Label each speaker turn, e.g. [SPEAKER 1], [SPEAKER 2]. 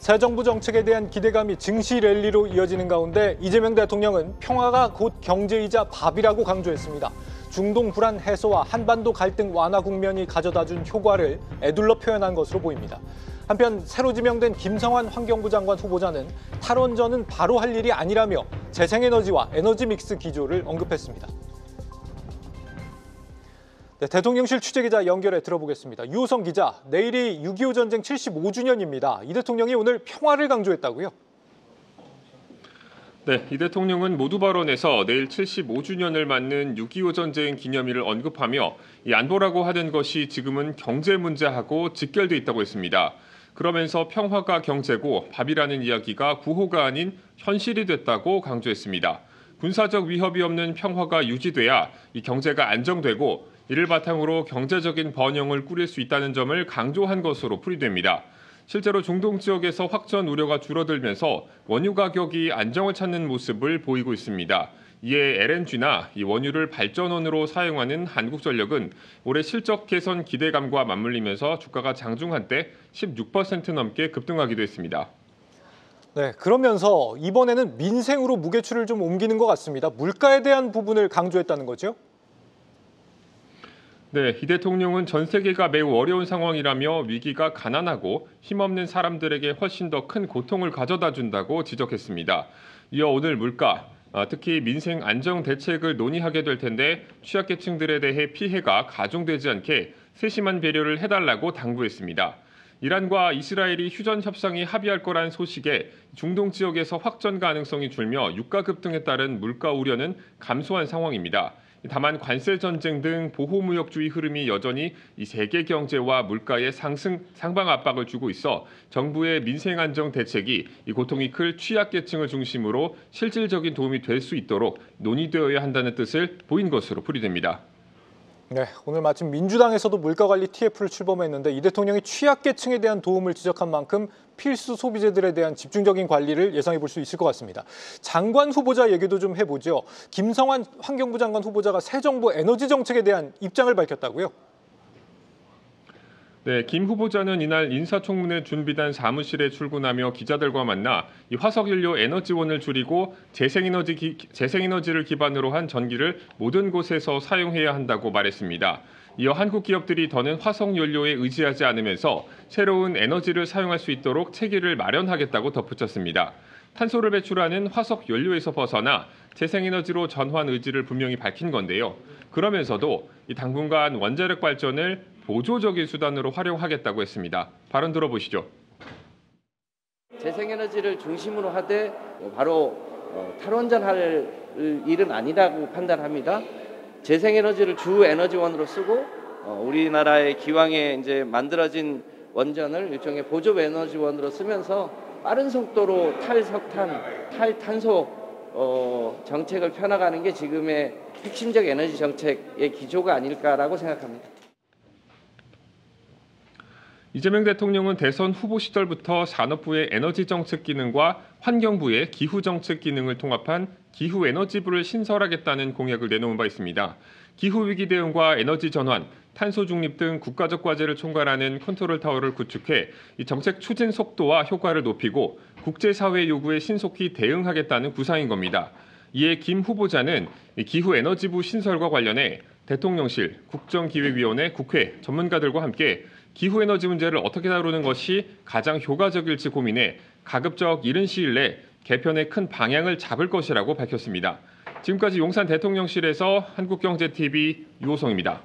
[SPEAKER 1] 새 정부 정책에 대한 기대감이 증시 랠리로 이어지는 가운데 이재명 대통령은 평화가 곧 경제이자 밥이라고 강조했습니다. 중동 불안 해소와 한반도 갈등 완화 국면이 가져다준 효과를 에둘러 표현한 것으로 보입니다. 한편 새로 지명된 김성환 환경부 장관 후보자는 탈원전은 바로 할 일이 아니라며 재생에너지와 에너지 믹스 기조를 언급했습니다. 네, 대통령실 취재기자 연결해 들어보겠습니다. 유호성 기자, 내일이 6.25 전쟁 75주년입니다. 이 대통령이 오늘 평화를 강조했다고요?
[SPEAKER 2] 네, 이 대통령은 모두 발언에서 내일 75주년을 맞는 6.25 전쟁 기념일을 언급하며 이 안보라고 하는 것이 지금은 경제 문제하고 직결돼 있다고 했습니다. 그러면서 평화가 경제고 밥이라는 이야기가 구호가 아닌 현실이 됐다고 강조했습니다. 군사적 위협이 없는 평화가 유지돼야 이 경제가 안정되고 이를 바탕으로 경제적인 번영을 꾸릴 수 있다는 점을 강조한 것으로 풀이됩니다. 실제로 중동 지역에서 확전 우려가 줄어들면서 원유 가격이 안정을 찾는 모습을 보이고 있습니다. 이에 LNG나 이 원유를 발전원으로 사용하는 한국전력은 올해 실적 개선 기대감과 맞물리면서 주가가 장중 한때 16% 넘게 급등하기도 했습니다.
[SPEAKER 1] 네, 그러면서 이번에는 민생으로 무게추를 좀 옮기는 것 같습니다. 물가에 대한 부분을 강조했다는 거죠?
[SPEAKER 2] 네, 이 대통령은 전 세계가 매우 어려운 상황이라며 위기가 가난하고 힘없는 사람들에게 훨씬 더 큰 고통을 가져다 준다고 지적했습니다. 이어 오늘 물가, 특히 민생 안정 대책을 논의하게 될 텐데 취약계층들에 대해 피해가 가중되지 않게 세심한 배려를 해달라고 당부했습니다. 이란과 이스라엘이 휴전 협상이 합의할 거란 소식에 중동 지역에서 확전 가능성이 줄며 유가 급등에 따른 물가 우려는 감소한 상황입니다. 다만 관세 전쟁 등 보호무역주의 흐름이 여전히 이 세계 경제와 물가의 상방 압박을 주고 있어 정부의 민생 안정 대책이 이 고통이 클 취약계층을 중심으로 실질적인 도움이 될 수 있도록 논의되어야 한다는 뜻을 보인 것으로 풀이됩니다.
[SPEAKER 1] 네, 오늘 마침 민주당에서도 물가관리 TF를 출범했는데 이 대통령이 취약계층에 대한 도움을 지적한 만큼 필수 소비재들에 대한 집중적인 관리를 예상해 볼 수 있을 것 같습니다. 장관 후보자 얘기도 좀 해보죠. 김성환 환경부 장관 후보자가 새 정부 에너지 정책에 대한 입장을 밝혔다고요?
[SPEAKER 2] 네, 김 후보자는 이날 인사청문회 준비단 사무실에 출근하며 기자들과 만나 이 화석연료 에너지원을 줄이고 재생에너지를 기반으로 한 전기를 모든 곳에서 사용해야 한다고 말했습니다. 이어 한국 기업들이 더는 화석연료에 의지하지 않으면서 새로운 에너지를 사용할 수 있도록 체계를 마련하겠다고 덧붙였습니다. 탄소를 배출하는 화석연료에서 벗어나 재생에너지로 전환 의지를 분명히 밝힌 건데요. 그러면서도 이 당분간 원자력 발전을 보조적인 수단으로 활용하겠다고 했습니다. 발언 들어보시죠.
[SPEAKER 3] 재생에너지를 중심으로 하되 바로 탈원전할 일은 아니라고 판단합니다. 재생에너지를 주 에너지원으로 쓰고 우리나라의 기왕에 이제 만들어진 원전을 일종의 보조 에너지원으로 쓰면서 빠른 속도로 탈석탄, 탈탄소 정책을 펴나가는 게 지금의 핵심적 에너지 정책의 기조가 아닐까라고 생각합니다.
[SPEAKER 2] 이재명 대통령은 대선 후보 시절부터 산업부의 에너지 정책 기능과 환경부의 기후 정책 기능을 통합한 기후 에너지부를 신설하겠다는 공약을 내놓은 바 있습니다. 기후 위기 대응과 에너지 전환, 탄소 중립 등 국가적 과제를 총괄하는 컨트롤 타워를 구축해 이 정책 추진 속도와 효과를 높이고 국제사회 요구에 신속히 대응하겠다는 구상인 겁니다. 이에 김 후보자는 기후 에너지부 신설과 관련해 대통령실, 국정기획위원회, 국회 전문가들과 함께 기후에너지 문제를 어떻게 다루는 것이 가장 효과적일지 고민해 가급적 이른 시일 내 개편의 큰 방향을 잡을 것이라고 밝혔습니다. 지금까지 용산 대통령실에서 한국경제TV 유호성입니다.